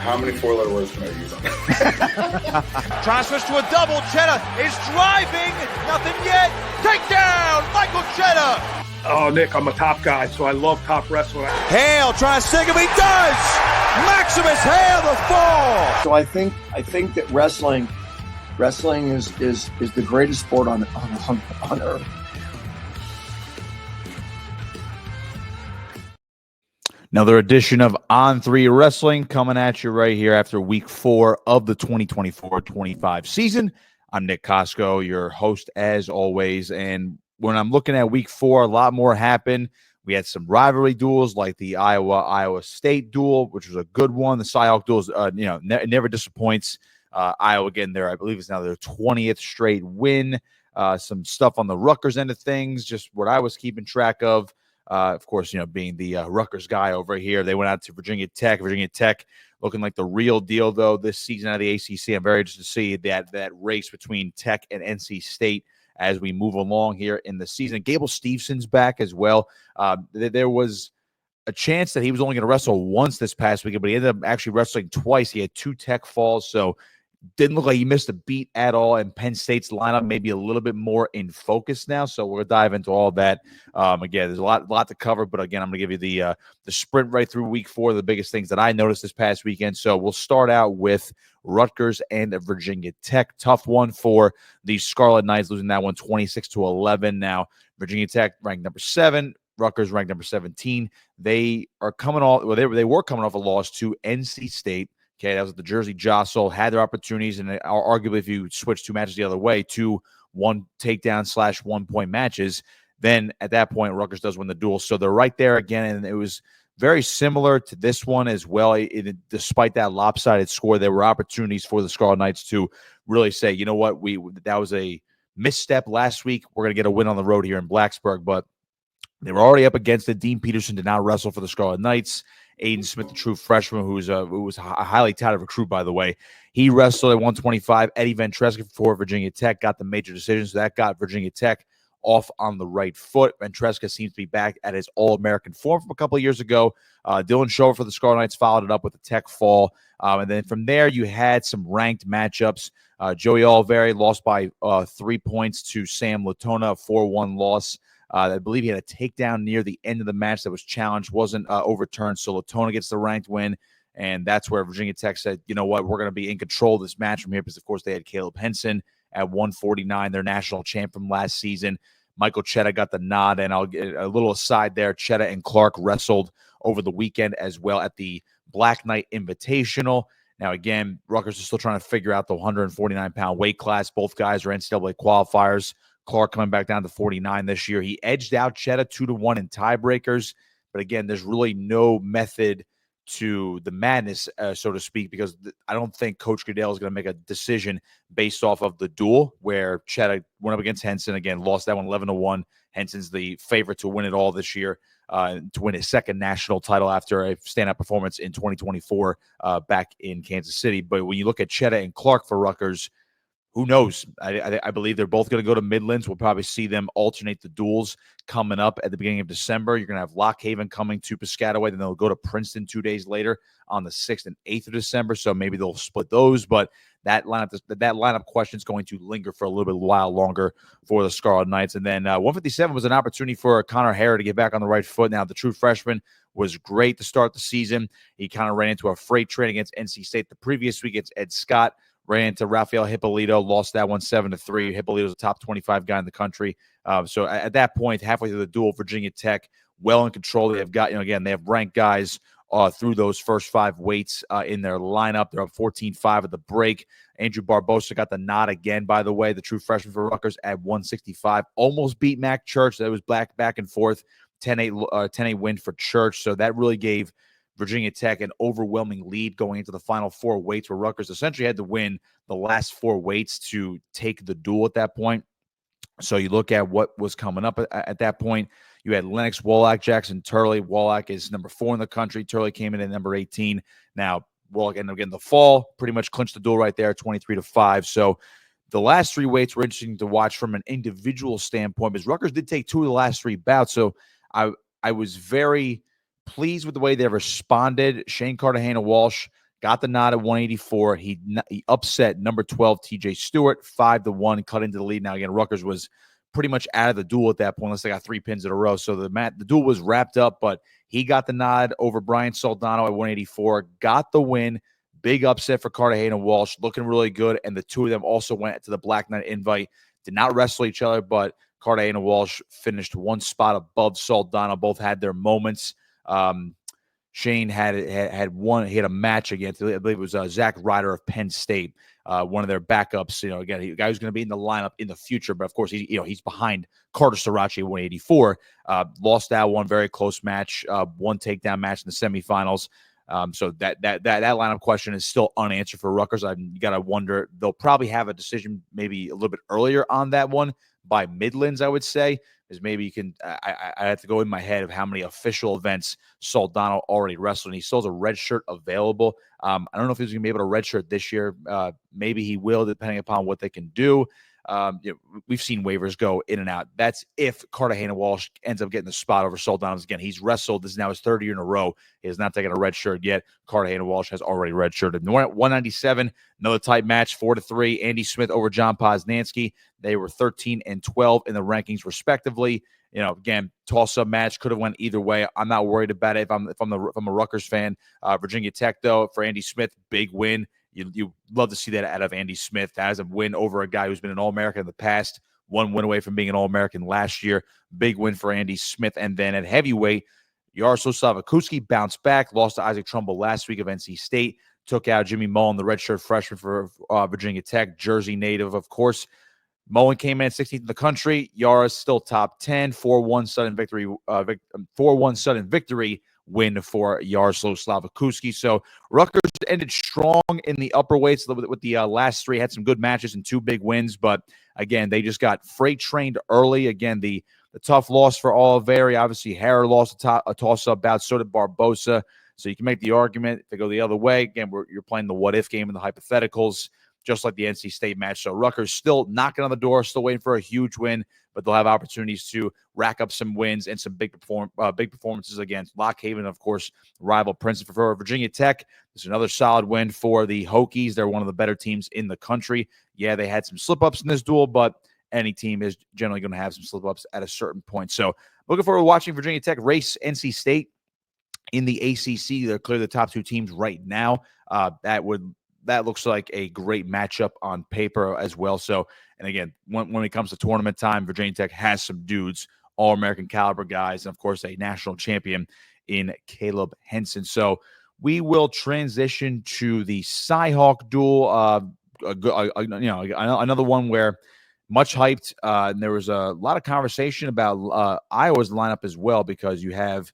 How many four-letter words can I use on that? Trying to switch to a double. Cheddar is driving. Nothing yet. Takedown, Michael Cheddar. Oh, Nick, I'm a top guy, so I love top wrestling. Hale trying to sink him. He does. Maximus Hale the fall. So I think that wrestling is the greatest sport on earth. Another edition of On3 Wrestling coming at you right here after week 4 of the 2024-25 season. I'm Nick Costco, your host as always. And when I'm looking at week 4, a lot more happened. We had some rivalry duels like the Iowa State duel, which was a good one. The Cy-Hawk duels, never disappoints. Iowa getting there, I believe it's now their 20th straight win. Some stuff on the Rutgers end of things, just what I was keeping track of. Of course, being the Rutgers guy over here, they went out to Virginia Tech. Virginia Tech looking like the real deal, though, this season out of the ACC. I'm very interested to see that race between Tech and NC State as we move along here in the season. Gable Steveson's back as well. There was a chance that he was only going to wrestle once this past weekend, but he ended up actually wrestling twice. He had 2 Tech falls, so didn't look like he missed a beat at all. And Penn State's lineup maybe a little bit more in focus now. So we'll dive into all that. Again, there's a lot to cover, but again, I'm going to give you the sprint right through week 4, the biggest things that I noticed this past weekend. So we'll start out with Rutgers and Virginia Tech. Tough one for the Scarlet Knights, losing that one 26-11. Now, Virginia Tech ranked number 7. Rutgers ranked number 17. They were coming off a loss to NC State. Okay, that was the Jersey Jostle, had their opportunities, and arguably if you switch 2 matches the other way, 2 1 takedown / 1 point matches, then at that point, Rutgers does win the duel. So they're right there again, and it was very similar to this one as well. Despite that lopsided score, there were opportunities for the Scarlet Knights to really say, you know what, that was a misstep last week. We're going to get a win on the road here in Blacksburg, but they were already up against it. Dean Peterson did not wrestle for the Scarlet Knights. Aiden Smith, the true freshman, who was a highly touted recruit, by the way. He wrestled at 125. Eddie Ventresca for Virginia Tech got the major decision, so that got Virginia Tech off on the right foot. Ventresca seems to be back at his All-American form from a couple of years ago. Dylan Shover for the Scarlet Knights followed it up with a Tech fall. And then from there, you had some ranked matchups. Joey Oliveri lost by 3 points to Sam Latona, a 4-1 loss. I believe he had a takedown near the end of the match that was challenged, wasn't overturned. So Latona gets the ranked win, and that's where Virginia Tech said, you know what, we're going to be in control of this match from here because, of course, they had Caleb Henson at 149, their national champ from last season. Michael Cheddar got the nod, and I'll get a little aside there. Cheddar and Clark wrestled over the weekend as well at the Black Knight Invitational. Now, again, Rutgers is still trying to figure out the 149-pound weight class. Both guys are NCAA qualifiers. Clark coming back down to 49 this year. He edged out Cheddar 2-1 in tiebreakers. But again, there's really no method to the madness, so to speak, because I don't think Coach Goodell is going to make a decision based off of the duel where Cheddar went up against Henson. Again, lost that one 11-1. Henson's the favorite to win it all this year, to win his second national title after a standout performance in 2024 back in Kansas City. But when you look at Cheddar and Clark for Rutgers, who knows? I believe they're both going to go to Midlands. We'll probably see them alternate the duels coming up at the beginning of December. You're going to have Lockhaven coming to Piscataway. Then they'll go to Princeton 2 days later on the 6th and 8th of December. So maybe they'll split those. But that lineup question is going to linger for a little bit while longer for the Scarlet Knights. And then 157 was an opportunity for Connor Hare to get back on the right foot. Now, the true freshman was great to start the season. He kind of ran into a freight train against NC State the previous week against Ed Scott. Ran into Rafael Hippolito, lost that one 7-3. Hippolito's a top 25 guy in the country. So at that point, halfway through the duel, Virginia Tech well in control. They have got, again, they have ranked guys through those first 5 weights in their lineup. They're up 14-5 at the break. Andrew Barbosa got the nod again, by the way, the true freshman for Rutgers at 165. Almost beat Mac Church. That was back and forth. 10-8 win for Church. So that really gave Virginia Tech an overwhelming lead going into the final 4 weights, where Rutgers essentially had to win the last 4 weights to take the duel at that point. So you look at what was coming up at that point. You had Lennox, Wallach, Jackson, Turley. Wallach is number 4 in the country. Turley came in at number 18. Now, Wallach ended up getting the fall, pretty much clinched the duel right there, 23-5. So the last 3 weights were interesting to watch from an individual standpoint, because Rutgers did take 2 of the last 3 bouts. So I was very pleased with the way they responded. Shane Cartagena-Walsh got the nod at 184. He upset number 12 TJ Stewart 5-1, cut into the lead. Now again, Rutgers was pretty much out of the duel at that point, unless they got 3 pins in a row. So the duel was wrapped up, but he got the nod over Brian Soldano at 184, got the win. Big upset for Cartagena Walsh, looking really good. And the two of them also went to the Black Knight invite. Did not wrestle each other, but Cartagena Walsh finished one spot above Soldano. Both had their moments. Shane had one. He had a match against, I believe it was Zach Ryder of Penn State, one of their backups. Again, a guy who's going to be in the lineup in the future, but of course he's behind Carter Sirachi at 184. Lost that one, very close match. One takedown match in the semifinals. So that lineup question is still unanswered for Rutgers. You got to wonder, they'll probably have a decision maybe a little bit earlier on that one by Midlands, I would say, is maybe you can, I have to go in my head of how many official events Soldano already wrestled, and he still has a red shirt available. I don't know if he's going to be able to red shirt this year. Maybe he will, depending upon what they can do. We've seen waivers go in and out. That's if Cartagena Walsh ends up getting the spot over Soldano. Again, he's wrestled. This is now his third year in a row. He has not taken a red shirt yet. Cartagena Walsh has already red shirted. 197, another tight match, 4-3. Andy Smith over John Poznansky. They were 13 and 12 in the rankings, respectively. Again, toss-up match, could have went either way. I'm not worried about it if I'm a Rutgers fan. Virginia Tech, though, for Andy Smith, big win. You love to see that out of Andy Smith. That has a win over a guy who's been an All-American in the past. One win away from being an All-American last year. Big win for Andy Smith. And then at heavyweight, Jaroslav Slavakuski bounced back, lost to Isaac Trumbull last week of NC State, took out Jimmy Mullen, the redshirt freshman for Virginia Tech, Jersey native, of course. Mullen came in 16th in the country. Yara's still top 10, 4-1 sudden victory. 4-1 sudden victory win for Jaroslav Slavakuski. So Rutgers ended strong in the upper weights with the last three. Had some good matches and 2 big wins, but again, they just got freight trained early. Again, the tough loss for Oliveri. Obviously, Hare lost a toss-up bout. So did Barbosa. So you can make the argument if they go the other way. Again, you're playing the what-if game and the hypotheticals, just like the NC State match. So Rutgers still knocking on the door, still waiting for a huge win, but they'll have opportunities to rack up some wins and some big performances against Lock Haven, of course, rival Princeton. For Virginia Tech, this is another solid win for the Hokies. They're one of the better teams in the country. Yeah, they had some slip-ups in this duel, but any team is generally going to have some slip-ups at a certain point. So looking forward to watching Virginia Tech race NC State in the ACC. They're clearly the top 2 teams right now. That looks like a great matchup on paper as well. So, and again, when it comes to tournament time, Virginia Tech has some dudes, All-American caliber guys, and of course, a national champion in Caleb Henson. So we will transition to the Cy-Hawk duel. Another one where much hyped. And there was a lot of conversation about Iowa's lineup as well, because you have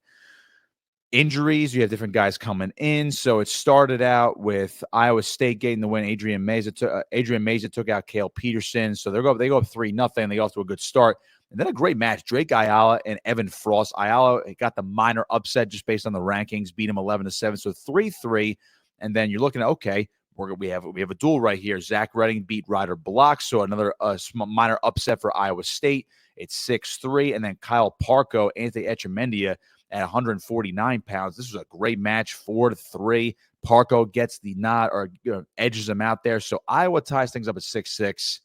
injuries, you have different guys coming in. So it started out with Iowa State getting the win. Adrian Meza took out Cale Peterson. So they go up 3-0. They go off to a good start. And then a great match, Drake Ayala and Evan Frost. Ayala got the minor upset just based on the rankings, beat him 11-7. So 3-3. And then you're looking at, okay, we have a duel right here. Zach Redding beat Ryder Block. So another minor upset for Iowa State. It's 6-3. And then Kyle Parko, Anthony Echemendia, at 149 pounds. This was a great match, 4-3. Parko gets the nod, or edges him out there. So Iowa ties things up at 6-6.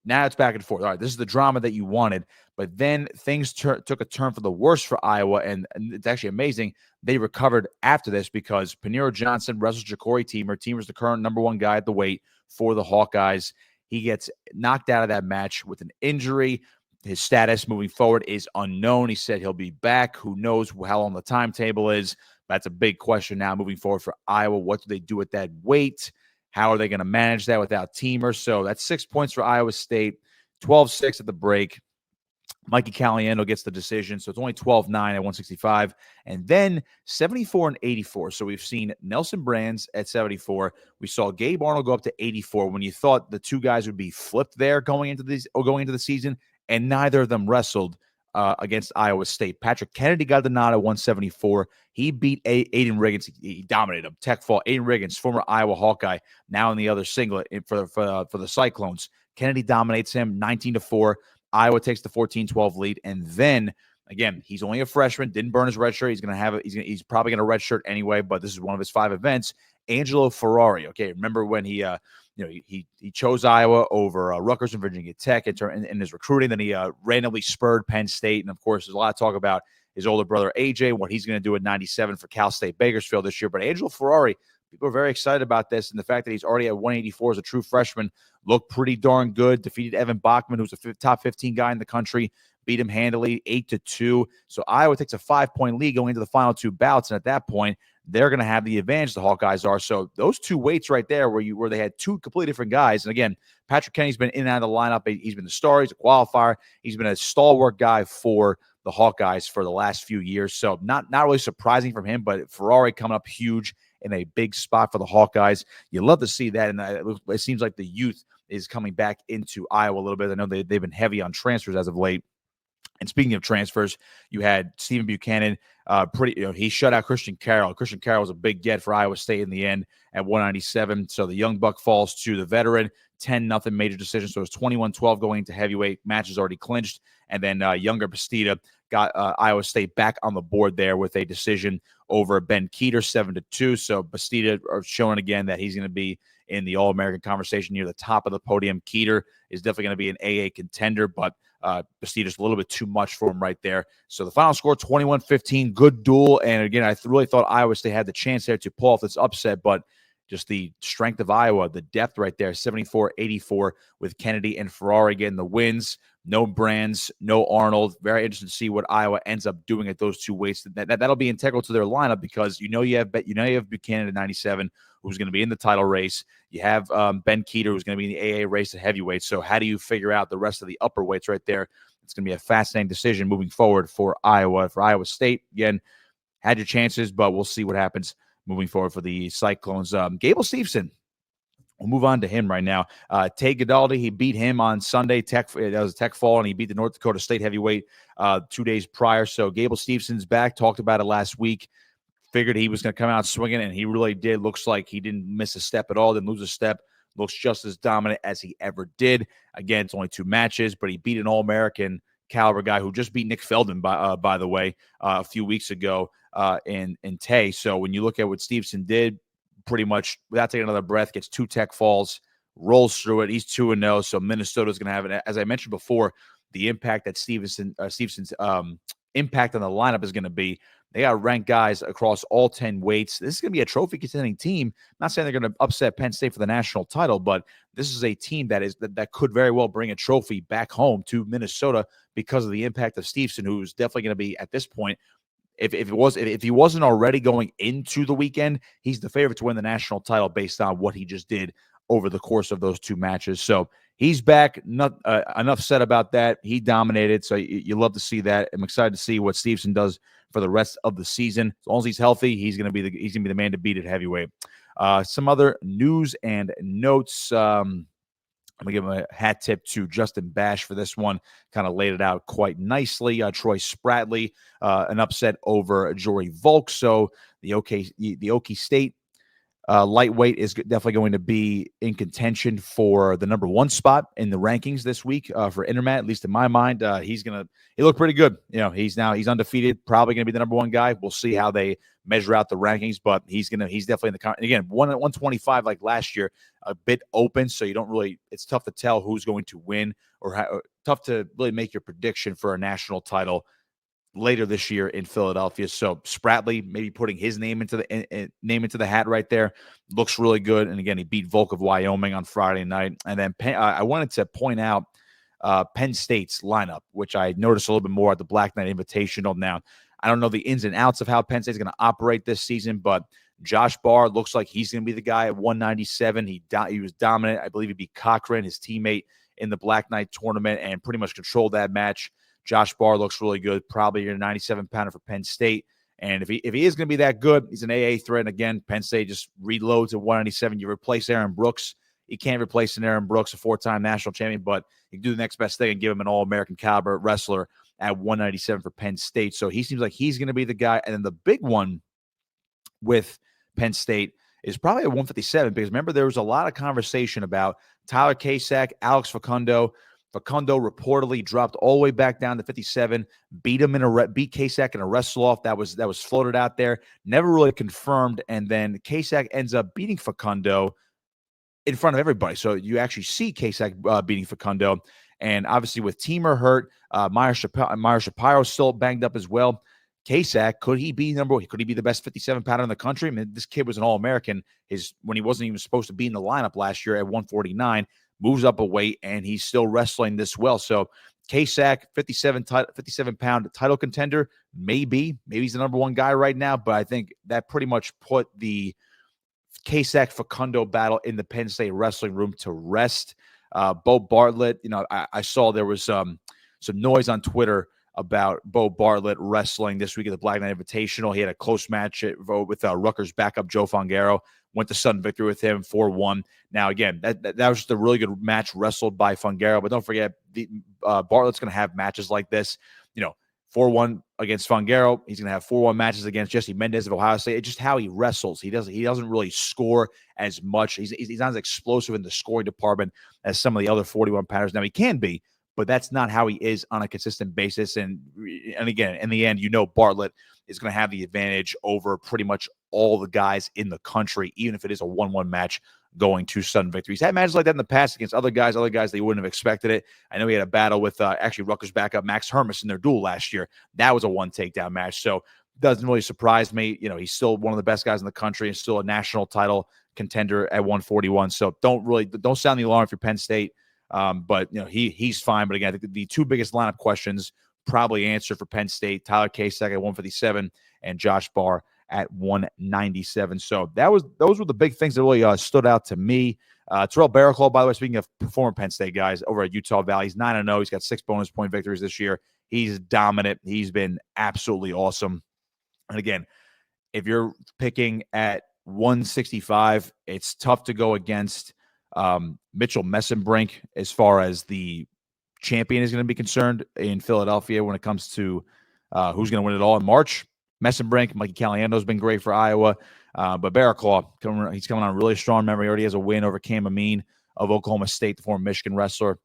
Now it's back and forth. All right, this is the drama that you wanted. But then things took a turn for the worse for Iowa, and it's actually amazing. They recovered after this because Paniro Johnson wrestles Ja'Cory Teamer. Teamer's the current number 1 guy at the weight for the Hawkeyes. He gets knocked out of that match with an injury. His status moving forward is unknown. He said he'll be back. Who knows how long the timetable is? That's a big question now moving forward for Iowa. What do they do with that weight? How are they going to manage that without Teamer? So that's 6 points for Iowa State, 12-6 at the break. Mikey Caliendo gets the decision. So it's only 12-9 at 165. And then 74-84. So we've seen Nelson Brands at 74. We saw Gabe Arnold go up to 84 when you thought the 2 guys would be flipped there going into the season. And neither of them wrestled against Iowa State. Patrick Kennedy got the nod at 174. He beat Aiden Riggins. He dominated him. Tech fall. Aiden Riggins, former Iowa Hawkeye, now in the other singlet for the Cyclones. Kennedy dominates him 19-4. Iowa takes the 14-12 lead. And then, again, he's only a freshman, didn't burn his red shirt. He's probably going to red shirt anyway, but this is one of his 5 events. Angelo Ferrari. Okay, remember when he chose Iowa over Rutgers and Virginia Tech in his recruiting. Then he randomly spurred Penn State. And, of course, there's a lot of talk about his older brother, AJ, what he's going to do at 97 for Cal State Bakersfield this year. But Angelo Ferrari, people are very excited about this. And the fact that he's already at 184 as a true freshman, looked pretty darn good. Defeated Evan Bachman, who's a top 15 guy in the country. Beat him handily, 8-2. So Iowa takes a 5-point lead going into the final 2 bouts. And at that point, they're going to have the advantage, the Hawkeyes are. So those 2 weights right there where they had 2 completely different guys. And again, Patrick Kenny's been in and out of the lineup. He's been the star. He's a qualifier. He's been a stalwart guy for the Hawkeyes for the last few years. So not really surprising from him, but Ferrari coming up huge in a big spot for the Hawkeyes. You love to see that. And it seems like the youth is coming back into Iowa a little bit. I know they've been heavy on transfers as of late. And speaking of transfers, you had Stephen Buchanan. He shut out Christian Carroll. Christian Carroll was a big get for Iowa State in the end at 197. So the young buck falls to the veteran. 10-0 major decision. So it's 21-12 going into heavyweight. Match is already clinched. And then younger Bastida got Iowa State back on the board there with a decision over Ben Keeter, 7-2. So Bastida are showing again that he's going to be in the All-American conversation near the top of the podium. Keeter is definitely going to be an AA contender, but Bastida's a little bit too much for him right there. So the final score, 21-15, good duel. And again, I really thought Iowa State had the chance there to pull off this upset, but just the strength of Iowa, the depth right there, 74-84 with Kennedy and Ferrari getting the wins. No Brands, no Arnold. Very interesting to see what Iowa ends up doing at those 2 weights. That'll be integral to their lineup because you have Buchanan at 97, who's going to be in the title race. You have Ben Keeter, who's going to be in the AA race at heavyweight. So how do you figure out the rest of the upper weights right there? It's going to be a fascinating decision moving forward for Iowa. For Iowa State, again, had your chances, but we'll see what happens moving forward for the Cyclones. Gable Steveson, we'll move on to him right now. Tay Gadaldi, he beat him on Sunday. That was a Tech fall, and he beat the North Dakota State heavyweight 2 days prior. So Gable Stevenson's back. Talked about it last week. Figured he was going to come out swinging, and he really did. Looks like he didn't miss a step at all, didn't lose a step. Looks just as dominant as he ever did. Again, it's only 2 matches, but he beat an All-American caliber guy who just beat Nick Feldman, by the way, a few weeks ago in Tay. So when you look at what Stevenson did, pretty much without taking another breath, gets 2 Tech falls, rolls through it. He's 2-0, so Minnesota's going to have it. As I mentioned before, the impact that Stevenson's impact on the lineup is going to be. They got ranked guys across all 10 weights. This is going to be a trophy contending team. I'm not saying they're going to upset Penn State for the national title, but this is a team that could very well bring a trophy back home to Minnesota because of the impact of Stevenson, who's definitely going to be at this point. If he wasn't already going into the weekend, he's the favorite to win the national title based on what he just did over the course of those 2 matches. So he's back. Enough said about that. He dominated, so you love to see that. I'm excited to see what Stevenson does for the rest of the season. As long as he's healthy, he's going to be the man to beat at heavyweight. Some other news and notes. I'm going to give him a hat tip to Justin Bash for this one. Kind of laid it out quite nicely. Troy Spratley, an upset over Jory Volk. So the Okie State lightweight is definitely going to be in contention for the number 1 spot in the rankings this week for Intermat, at least in my mind. He looked pretty good. He's undefeated, probably going to be the number 1 guy. We'll see how they measure out the rankings, but he's definitely in the, again, 125 like last year, a bit open. So it's tough to tell who's going to win or tough to really make your prediction for a national title later this year in Philadelphia. So Spratley maybe putting his name into the hat right there. Looks really good. And again, he beat Volk of Wyoming on Friday night. And then I wanted to point out Penn State's lineup, which I noticed a little bit more at the Black Knight Invitational. Now, I don't know the ins and outs of how Penn State's going to operate this season, but Josh Barr looks like he's going to be the guy at 197. He was dominant. I believe he beat Cochran, his teammate, in the Black Knight tournament and pretty much controlled that match. Josh Barr looks really good, probably your 97-pounder for Penn State. And if he is going to be that good, he's an AA threat. And again, Penn State just reloads at 197. You replace Aaron Brooks. You can't replace an Aaron Brooks, a 4-time national champion, but you can do the next best thing and give him an All-American caliber wrestler at 197 for Penn State. So he seems like he's going to be the guy. And then the big one with Penn State is probably at 157 because remember, there was a lot of conversation about Tyler Kasak, Alex Facundo, Facundo reportedly dropped all the way back down to 57, beat Kasich in a wrestle-off that was floated out there, never really confirmed, and then Kasich ends up beating Facundo in front of everybody. So you actually see Kasich beating Facundo, and obviously with Teamer hurt, Meyer Shapiro still banged up as well. Kasich, could he be number one? Could he be the best 57-pounder in the country? I mean, this kid was an All-American when he wasn't even supposed to be in the lineup last year at 149, moves up a weight, and he's still wrestling this well. So Kasich, 57-pound title contender, maybe he's the number one guy right now, but I think that pretty much put the Kasich-Facundo battle in the Penn State wrestling room to rest. Bo Bartlett, I saw there was some noise on Twitter about Bo Bartlett wrestling this week at the Black Knight Invitational. He had a close match with Rutgers backup Joe Fongaro. Went to sudden victory with him, 4-1. Now, again, that was just a really good match wrestled by Fongaro. But don't forget, Bartlett's going to have matches like this. 4-1 against Fongaro. He's going to have 4-1 matches against Jesse Mendez of Ohio State. It's just how he wrestles. He doesn't really score as much. He's not as explosive in the scoring department as some of the other 41-pounders. Now, he can be, but that's not how he is on a consistent basis. And again, in the end, Bartlett is going to have the advantage over pretty much all the guys in the country, even if it is a 1-1 match going to sudden victory. He's had matches like that in the past against other guys they wouldn't have expected it. I know he had a battle with actually Rutgers backup Max Hermes in their duel last year. That was a 1 takedown match. So doesn't really surprise me. He's still one of the best guys in the country and still a national title contender at 141. So don't sound the alarm if you're Penn State. But he's fine. But again, I think the two biggest lineup questions probably answered for Penn State: Tyler Kasich at 157 and Josh Barr at 197. So those were the big things that really stood out to me. Terrell Barraclough, by the way, speaking of former Penn State guys, over at Utah Valley, he's 9-0. He's got 6 bonus point victories this year. He's dominant. He's been absolutely awesome. And again, if you're picking at 165, it's tough to go against Mitchell Messenbrink as far as the champion is going to be concerned in Philadelphia when it comes to who's going to win it all in March. Messenbrink, Mikey Caliendo has been great for Iowa, but Barraclough, he's coming on really strong. Remember, he already has a win over Cam Amin of Oklahoma State, the former Michigan wrestler.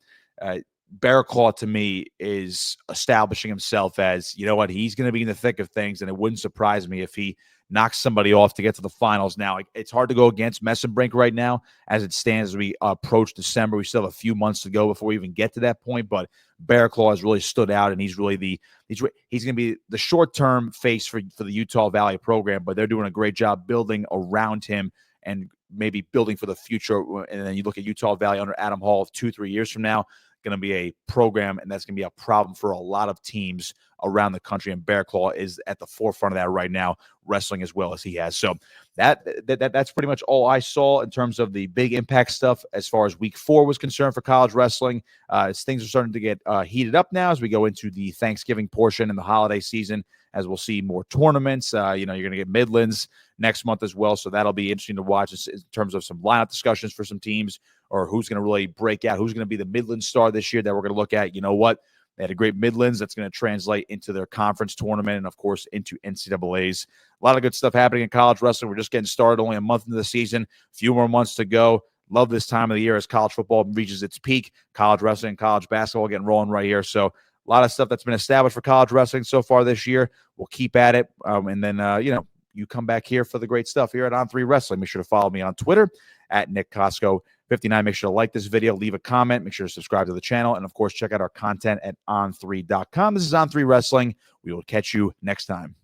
Barraclough, to me, is establishing himself as, he's going to be in the thick of things, and it wouldn't surprise me if he knocks somebody off to get to the finals. Now, it's hard to go against Messenbrink right now as it stands as we approach December. We still have a few months to go before we even get to that point, but Barraclough has really stood out, and he's really he's going to be the short-term face for the Utah Valley program, but they're doing a great job building around him and maybe building for the future. And then you look at Utah Valley under Adam Hall 2-3 years from now, going to be a program, and that's going to be a problem for a lot of teams around the country, and Barraclough is at the forefront of that right now, wrestling as well as he has. So that's pretty much all I saw in terms of the big impact stuff as far as week 4 was concerned for college wrestling. As things are starting to get heated up now as we go into the Thanksgiving portion and the holiday season, as we'll see more tournaments. You're going to get Midlands next month as well, so that'll be interesting to watch in terms of some lineup discussions for some teams, or who's going to really break out, who's going to be the Midlands star this year that we're going to look at. You know what? They had a great Midlands that's going to translate into their conference tournament and, of course, into NCAAs. A lot of good stuff happening in college wrestling. We're just getting started, only a month into the season, a few more months to go. Love this time of the year as college football reaches its peak. College wrestling, college basketball getting rolling right here. So a lot of stuff that's been established for college wrestling so far this year. We'll keep at it. And then, you come back here for the great stuff here at On3 Wrestling. Make sure to follow me on Twitter at Nick Costco 59. Make sure to like this video, leave a comment, make sure to subscribe to the channel, and of course, check out our content at on3.com. This is On3 Wrestling. We will catch you next time.